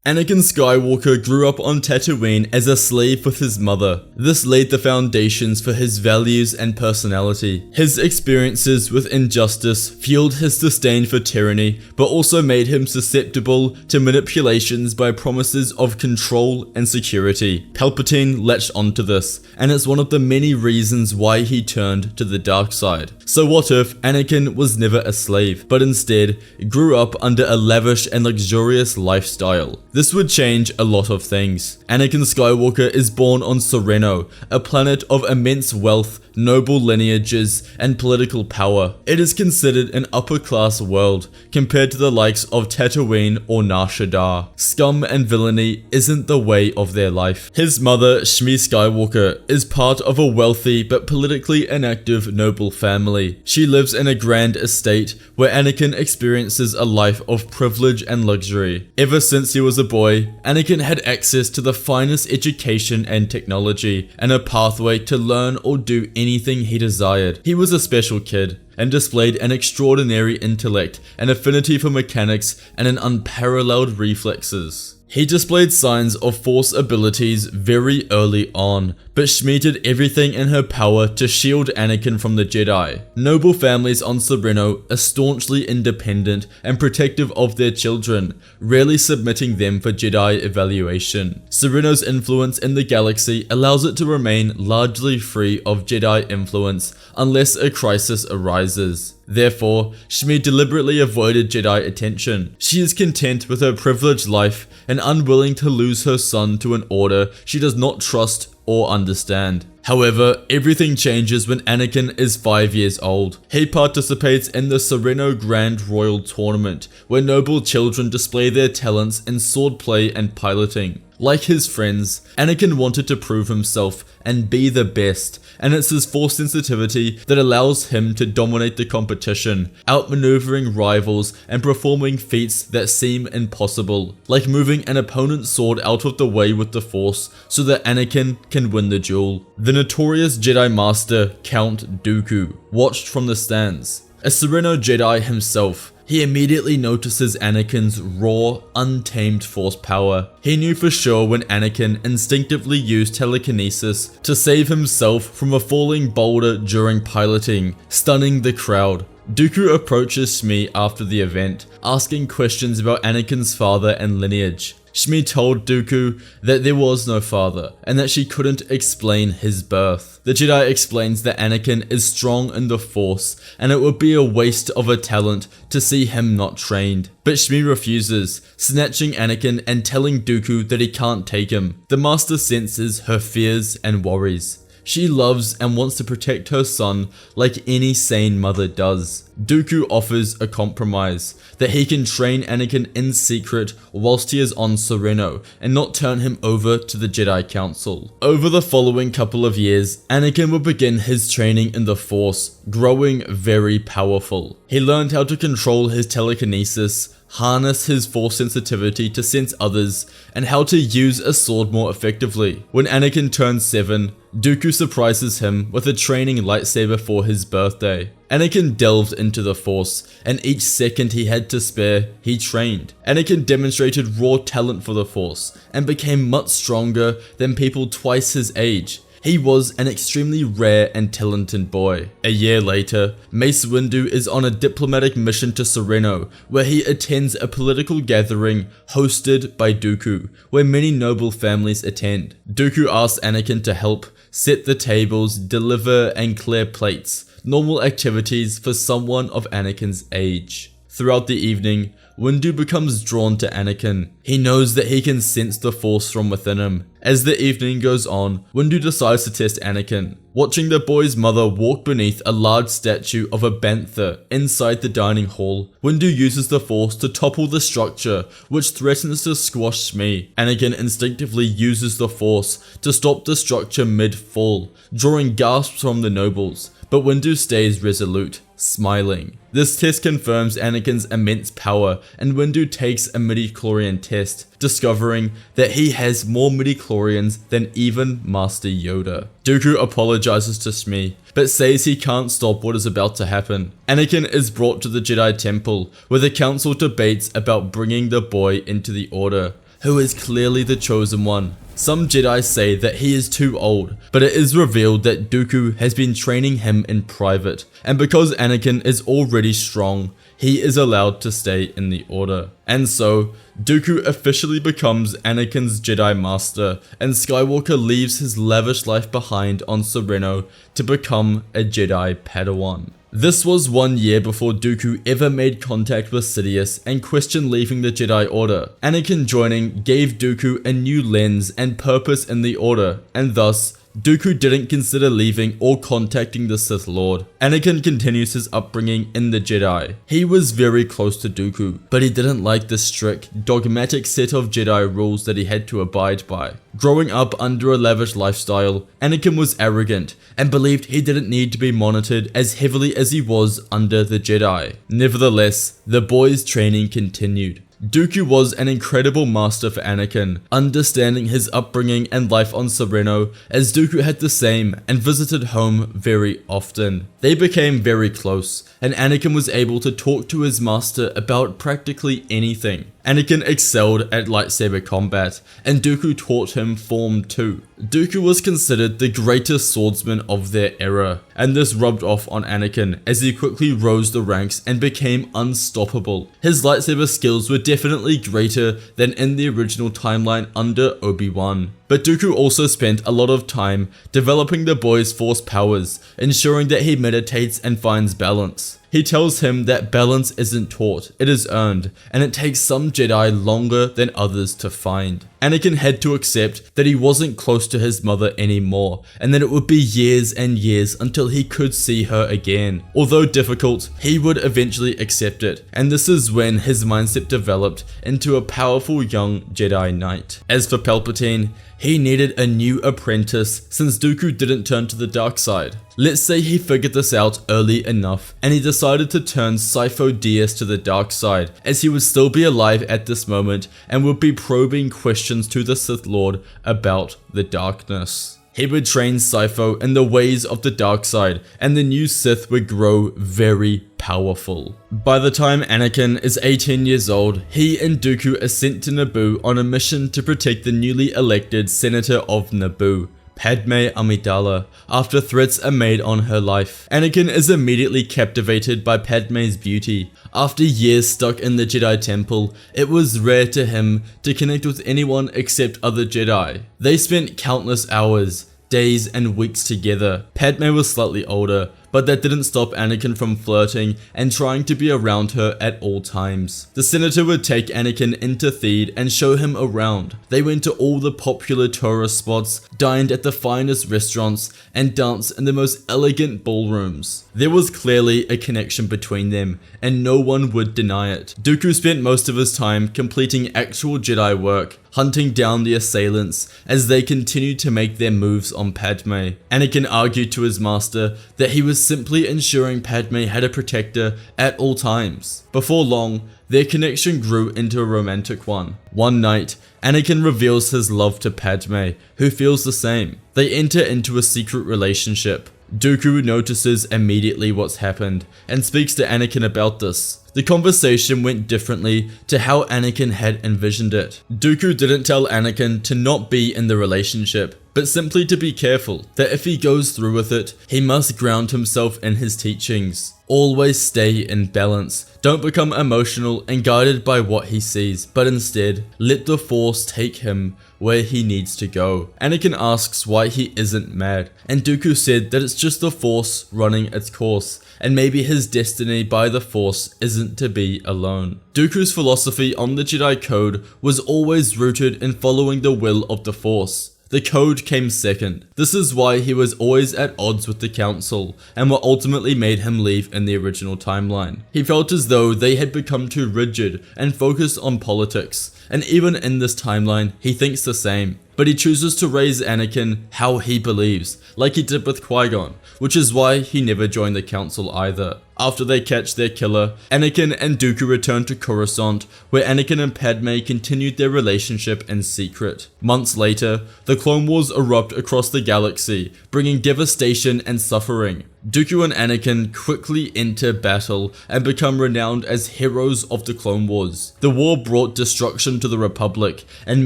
Anakin Skywalker grew up on Tatooine as a slave with his mother. This laid the foundations for his values and personality. His experiences with injustice fueled his disdain for tyranny, but also made him susceptible to manipulations by promises of control and security. Palpatine latched onto this, and it's one of the many reasons why he turned to the dark side. So what if Anakin was never a slave, but instead grew up under a lavish and luxurious lifestyle? This would change a lot of things. Anakin Skywalker is born on Sereno, a planet of immense wealth, noble lineages, and political power. It is considered an upper-class world compared to the likes of Tatooine or Nar Shaddaa. Scum and villainy isn't the way of their life. His mother, Shmi Skywalker, is part of a wealthy but politically inactive noble family. She lives in a grand estate where Anakin experiences a life of privilege and luxury. Ever since he was a boy, Anakin had access to the finest education and technology, and a pathway to learn or do anything he desired. He was a special kid, and displayed an extraordinary intellect, an affinity for mechanics, and an unparalleled reflexes. He displayed signs of Force abilities very early on, but Shmi did everything in her power to shield Anakin from the Jedi. Noble families on Sereno are staunchly independent and protective of their children, rarely submitting them for Jedi evaluation. Sereno's influence in the galaxy allows it to remain largely free of Jedi influence unless a crisis arises. Therefore, Shmi deliberately avoided Jedi attention. She is content with her privileged life and unwilling to lose her son to an order she does not trust or understand. However, everything changes when Anakin is 5 years old. He participates in the Sereno Grand Royal Tournament, where noble children display their talents in swordplay and piloting. Like his friends, Anakin wanted to prove himself and be the best, and it's his Force sensitivity that allows him to dominate the competition, outmaneuvering rivals and performing feats that seem impossible, like moving an opponent's sword out of the way with the Force so that Anakin can win the duel. The notorious Jedi Master, Count Dooku, watched from the stands. A Sereno Jedi himself, he immediately notices Anakin's raw, untamed Force power. He knew for sure when Anakin instinctively used telekinesis to save himself from a falling boulder during piloting, stunning the crowd. Dooku approaches Shmi after the event, asking questions about Anakin's father and lineage. Shmi told Dooku that there was no father, and that she couldn't explain his birth. The Jedi explains that Anakin is strong in the Force, and it would be a waste of a talent to see him not trained. But Shmi refuses, snatching Anakin and telling Dooku that he can't take him. The Master senses her fears and worries. She loves and wants to protect her son like any sane mother does. Dooku offers a compromise, that he can train Anakin in secret whilst he is on Sereno and not turn him over to the Jedi Council. Over the following couple of years, Anakin would begin his training in the Force, growing very powerful. He learned how to control his telekinesis, harness his Force sensitivity to sense others, and how to use a sword more effectively. When Anakin turns 7, Dooku surprises him with a training lightsaber for his birthday. Anakin delved into the Force, and each second he had to spare, he trained. Anakin demonstrated raw talent for the Force, and became much stronger than people twice his age. He was an extremely rare and talented boy. A year later, Mace Windu is on a diplomatic mission to Sereno, where he attends a political gathering hosted by Dooku, where many noble families attend. Dooku asks Anakin to help set the tables, deliver and clear plates, normal activities for someone of Anakin's age. Throughout the evening, Windu becomes drawn to Anakin. He knows that he can sense the Force from within him. As the evening goes on, Windu decides to test Anakin. Watching the boy's mother walk beneath a large statue of a bantha inside the dining hall, Windu uses the Force to topple the structure, which threatens to squash Shmi. Anakin instinctively uses the Force to stop the structure mid-fall, drawing gasps from the nobles, but Windu stays resolute, smiling. This test confirms Anakin's immense power, and Windu takes a midichlorian test, discovering that he has more midichlorians than even Master Yoda. Dooku apologizes to Shmi, but says he can't stop what is about to happen. Anakin is brought to the Jedi Temple, where the council debates about bringing the boy into the Order. who is clearly the chosen one. Some Jedi say that he is too old, but it is revealed that Dooku has been training him in private, and because Anakin is already strong, he is allowed to stay in the Order. And so, Dooku officially becomes Anakin's Jedi Master, and Skywalker leaves his lavish life behind on Sereno to become a Jedi Padawan. This was 1 year before Dooku ever made contact with Sidious and questioned leaving the Jedi Order. Anakin joining gave Dooku a new lens and purpose in the Order, and thus, Dooku didn't consider leaving or contacting the Sith Lord. Anakin continues his upbringing in the Jedi. He was very close to Dooku, but he didn't like the strict, dogmatic set of Jedi rules that he had to abide by. Growing up under a lavish lifestyle, Anakin was arrogant and believed he didn't need to be monitored as heavily as he was under the Jedi. Nevertheless, the boy's training continued. Dooku was an incredible master for Anakin, understanding his upbringing and life on Sereno, as Dooku had the same and visited home very often. They became very close, and Anakin was able to talk to his master about practically anything. Anakin excelled at lightsaber combat, and Dooku taught him form too. Dooku was considered the greatest swordsman of their era, and this rubbed off on Anakin as he quickly rose the ranks and became unstoppable. His lightsaber skills were definitely greater than in the original timeline under Obi-Wan. But Dooku also spent a lot of time developing the boy's force powers, ensuring that he meditates and finds balance. He tells him that balance isn't taught, it is earned, and it takes some Jedi longer than others to find. Anakin had to accept that he wasn't close to his mother anymore, and that it would be years and years until he could see her again. Although difficult, he would eventually accept it, and this is when his mindset developed into a powerful young Jedi Knight. As for Palpatine, he needed a new apprentice since Dooku didn't turn to the dark side. Let's say he figured this out early enough and he decided to turn Sifo-Dyas to the dark side, as he would still be alive at this moment and would be probing questions to the Sith Lord about the darkness. He would train Sifo in the ways of the dark side, and the new Sith would grow very powerful. By the time Anakin is 18 years old, he and Dooku are sent to Naboo on a mission to protect the newly elected Senator of Naboo, Padmé Amidala, after threats are made on her life. Anakin is immediately captivated by Padmé's beauty. After years stuck in the Jedi Temple, it was rare to him to connect with anyone except other Jedi. They spent countless hours, days and weeks together. Padmé was slightly older, but that didn't stop Anakin from flirting and trying to be around her at all times. The Senator would take Anakin into Theed and show him around. They went to all the popular tourist spots, dined at the finest restaurants, and danced in the most elegant ballrooms. There was clearly a connection between them, and no one would deny it. Dooku spent most of his time completing actual Jedi work, hunting down the assailants as they continued to make their moves on Padmé. Anakin argued to his master that he was simply ensuring Padmé had a protector at all times. Before long, their connection grew into a romantic one. One night, Anakin reveals his love to Padmé, who feels the same. They enter into a secret relationship. Dooku notices immediately what's happened and speaks to Anakin about this. The conversation went differently to how Anakin had envisioned it. Dooku didn't tell Anakin to not be in the relationship, but simply to be careful, that if he goes through with it, he must ground himself in his teachings. Always stay in balance. Don't become emotional and guided by what he sees, but instead, let the Force take him where he needs to go. Anakin asks why he isn't mad, and Dooku said that it's just the Force running its course, and maybe his destiny by the Force isn't to be alone. Dooku's philosophy on the Jedi Code was always rooted in following the will of the Force. The code came second. This is why he was always at odds with the council, and what ultimately made him leave in the original timeline. He felt as though they had become too rigid and focused on politics, and even in this timeline, he thinks the same. But he chooses to raise Anakin how he believes, like he did with Qui-Gon, which is why he never joined the council either. After they catch their killer, Anakin and Dooku return to Coruscant, where Anakin and Padmé continued their relationship in secret. Months later, the Clone Wars erupt across the galaxy, bringing devastation and suffering. Dooku and Anakin quickly enter battle and become renowned as heroes of the Clone Wars. The war brought destruction to the Republic, and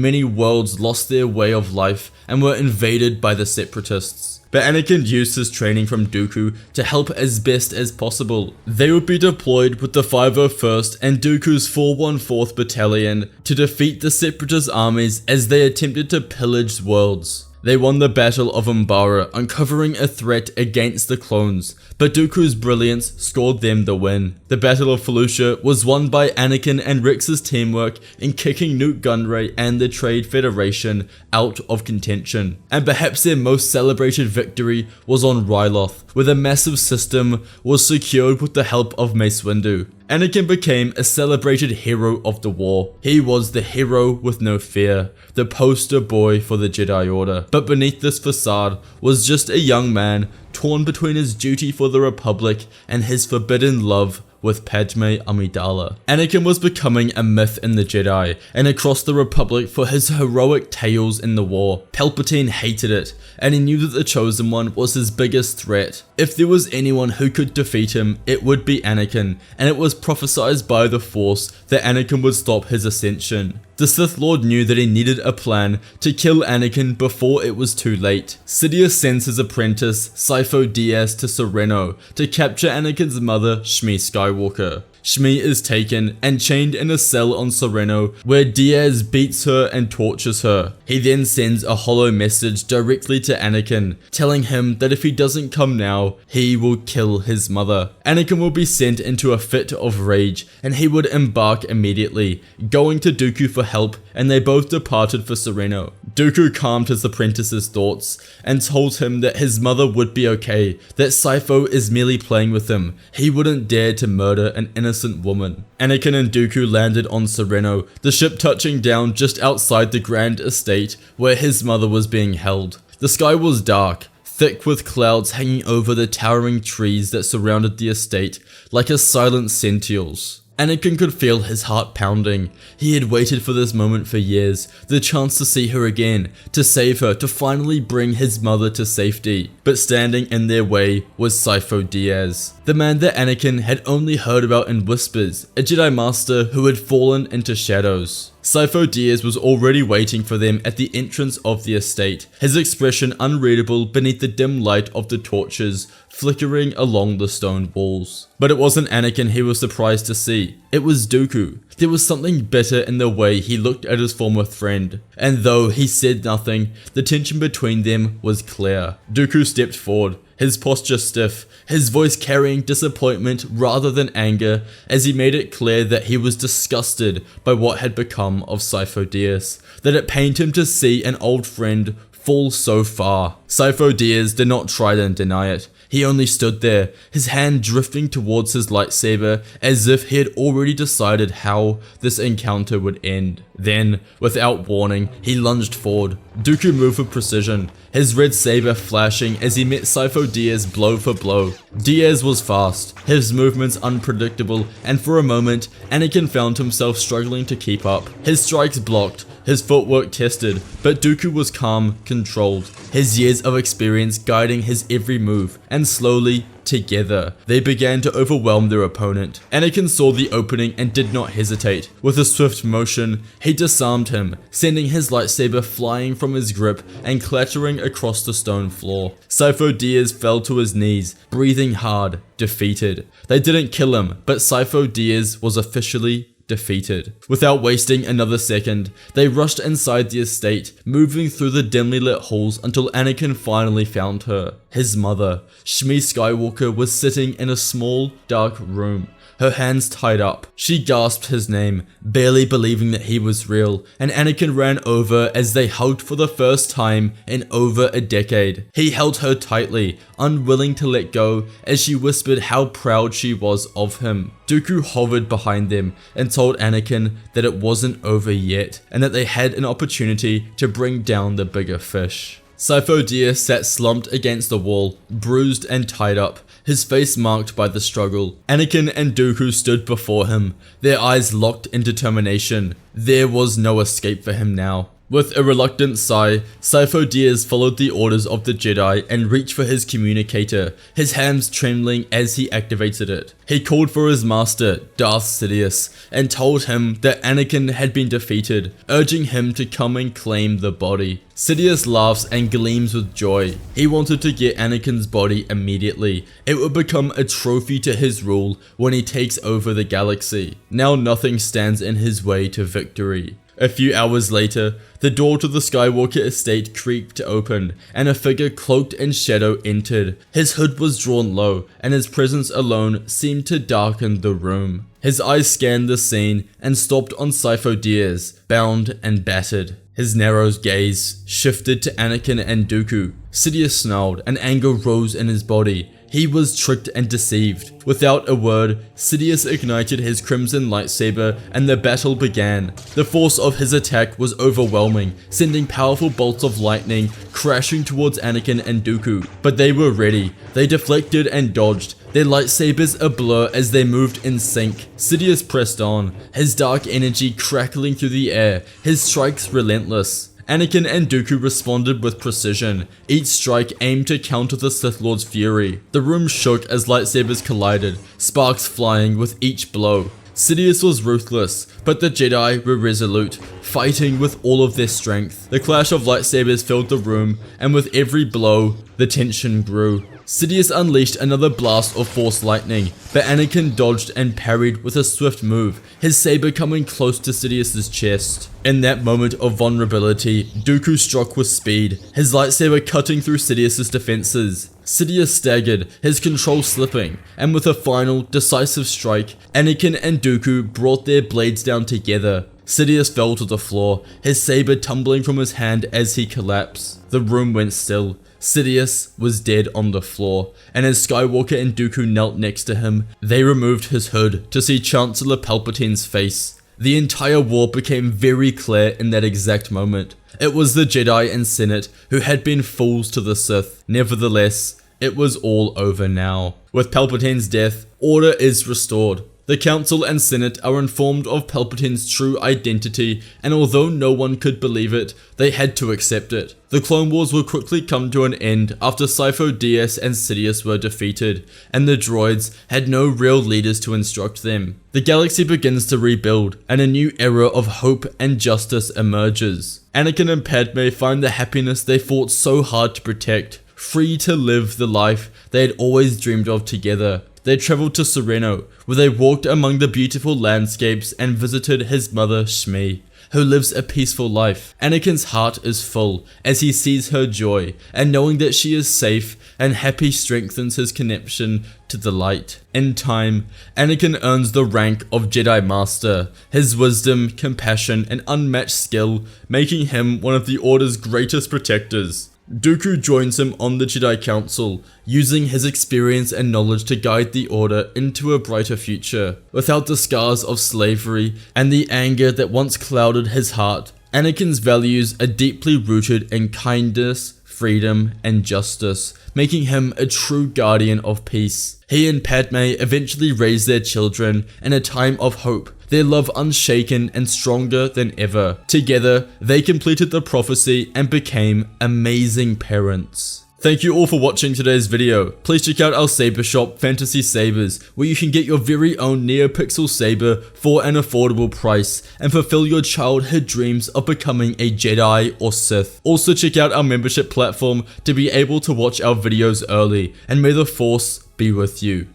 many worlds lost their way of life and were invaded by the Separatists. But Anakin used his training from Dooku to help as best as possible. They would be deployed with the 501st and Dooku's 414th Battalion to defeat the Separatist armies as they attempted to pillage worlds. They won the Battle of Umbara, uncovering a threat against the clones, but Dooku's brilliance scored them the win. The Battle of Felucia was won by Anakin and Rex's teamwork in kicking Nute Gunray and the Trade Federation out of contention. And perhaps their most celebrated victory was on Ryloth, where the massive system was secured with the help of Mace Windu. Anakin became a celebrated hero of the war. He was the hero with no fear, the poster boy for the Jedi Order. But beneath this facade was just a young man torn between his duty for the Republic and his forbidden love with Padmé Amidala. Anakin was becoming a myth in the Jedi and across the Republic for his heroic tales in the war. Palpatine hated it, and he knew that the Chosen One was his biggest threat. If there was anyone who could defeat him, it would be Anakin, and it was prophesied by the Force that Anakin would stop his ascension. The Sith Lord knew that he needed a plan to kill Anakin before it was too late. Sidious sends his apprentice, Sifo Dyas, to Sereno to capture Anakin's mother, Shmi Skywalker. Shmi is taken and chained in a cell on Sereno, where Dyas beats her and tortures her. He then sends a hollow message directly to Anakin, telling him that if he doesn't come now, he will kill his mother. Anakin will be sent into a fit of rage, and he would embark immediately, going to Dooku for help, and they both departed for Sereno. Dooku calmed his apprentice's thoughts, and told him that his mother would be okay, that Sifo is merely playing with him. He wouldn't dare to murder an innocent woman. Anakin and Dooku landed on Sereno, the ship touching down just outside the grand estate where his mother was being held. The sky was dark, thick with clouds hanging over the towering trees that surrounded the estate like a silent sentinels. Anakin could feel his heart pounding. He had waited for this moment for years, the chance to see her again, to save her, to finally bring his mother to safety. But standing in their way was Sifo Dyas, the man that Anakin had only heard about in whispers, a Jedi Master who had fallen into shadows. Sifo Dyas was already waiting for them at the entrance of the estate, his expression unreadable beneath the dim light of the torches flickering along the stone walls. But it wasn't Anakin he was surprised to see, it was Dooku. There was something bitter in the way he looked at his former friend, and though he said nothing, the tension between them was clear. Dooku stepped forward, his posture stiff, his voice carrying disappointment rather than anger, as he made it clear that he was disgusted by what had become of Sifo Dyas, that it pained him to see an old friend fall so far. Sifo Dyas did not try to deny it. He only stood there, his hand drifting towards his lightsaber as if he had already decided how this encounter would end. Then, without warning, he lunged forward. Dooku moved with precision, his red saber flashing as he met Sifo Dyas blow for blow. Dyas was fast, his movements unpredictable, and for a moment, Anakin found himself struggling to keep up. His strikes blocked, his footwork tested, but Dooku was calm, controlled, his years of experience guiding his every move, and slowly, together, they began to overwhelm their opponent. Anakin saw the opening and did not hesitate. With a swift motion, he disarmed him, sending his lightsaber flying from his grip and clattering across the stone floor. Sifo Dyas fell to his knees, breathing hard, defeated. They didn't kill him, but Sifo Dyas was officially defeated. Without wasting another second, they rushed inside the estate, moving through the dimly lit halls until Anakin finally found her. His mother, Shmi Skywalker, was sitting in a small, dark room, her hands tied up. She gasped his name, barely believing that he was real, and Anakin ran over as they hugged for the first time in over a decade. He held her tightly, unwilling to let go, as she whispered how proud she was of him. Dooku hovered behind them and told Anakin that it wasn't over yet, and that they had an opportunity to bring down the bigger fish. Sidious sat slumped against the wall, bruised and tied up, his face marked by the struggle. Anakin and Dooku stood before him, their eyes locked in determination. There was no escape for him now. With a reluctant sigh, Sidious followed the orders of the Jedi and reached for his communicator, his hands trembling as he activated it. He called for his master, Darth Sidious, and told him that Anakin had been defeated, urging him to come and claim the body. Sidious laughs and gleams with joy. He wanted to get Anakin's body immediately. It would become a trophy to his rule when he takes over the galaxy. Now nothing stands in his way to victory. A few hours later, the door to the Skywalker estate creaked open, and a figure cloaked in shadow entered. His hood was drawn low, and his presence alone seemed to darken the room. His eyes scanned the scene and stopped on Sidious, bound and battered. His narrow gaze shifted to Anakin and Dooku. Sidious snarled, and anger rose in his body. He was tricked and deceived. Without a word, Sidious ignited his crimson lightsaber and the battle began. The force of his attack was overwhelming, sending powerful bolts of lightning crashing towards Anakin and Dooku. But they were ready. They deflected and dodged, their lightsabers a blur as they moved in sync. Sidious pressed on, his dark energy crackling through the air, his strikes relentless. Anakin and Dooku responded with precision, each strike aimed to counter the Sith Lord's fury. The room shook as lightsabers collided, sparks flying with each blow. Sidious was ruthless, but the Jedi were resolute, fighting with all of their strength. The clash of lightsabers filled the room, and with every blow, the tension grew. Sidious unleashed another blast of force lightning, but Anakin dodged and parried with a swift move, his saber coming close to Sidious's chest. In that moment of vulnerability, Dooku struck with speed, his lightsaber cutting through Sidious's defenses. Sidious staggered, his control slipping, and with a final, decisive strike, Anakin and Dooku brought their blades down together. Sidious fell to the floor, his saber tumbling from his hand as he collapsed. The room went still. Sidious was dead on the floor, and as Skywalker and Dooku knelt next to him, they removed his hood to see Chancellor Palpatine's face. The entire war became very clear in that exact moment. It was the Jedi and Senate who had been fools to the Sith. Nevertheless, it was all over now. With Palpatine's death, order is restored. The Council and Senate are informed of Palpatine's true identity, and although no one could believe it, they had to accept it. The Clone Wars will quickly come to an end after Sidious and Sidious were defeated, and the droids had no real leaders to instruct them. The galaxy begins to rebuild, and a new era of hope and justice emerges. Anakin and Padmé find the happiness they fought so hard to protect, free to live the life they had always dreamed of together. They traveled to Sereno, where they walked among the beautiful landscapes and visited his mother Shmi, who lives a peaceful life. Anakin's heart is full as he sees her joy, and knowing that she is safe and happy strengthens his connection to the light. In time, Anakin earns the rank of Jedi Master, his wisdom, compassion, and unmatched skill making him one of the Order's greatest protectors. Dooku joins him on the Jedi Council, using his experience and knowledge to guide the Order into a brighter future. Without the scars of slavery and the anger that once clouded his heart, Anakin's values are deeply rooted in kindness, freedom, and justice, making him a true guardian of peace. He and Padmé eventually raise their children in a time of hope, their love unshaken and stronger than ever. Together, they completed the prophecy and became amazing parents. Thank you all for watching today's video. Please check out our saber shop, Fantasy Sabers, where you can get your very own NeoPixel saber for an affordable price and fulfill your childhood dreams of becoming a Jedi or Sith. Also check out our membership platform to be able to watch our videos early, and may the Force be with you.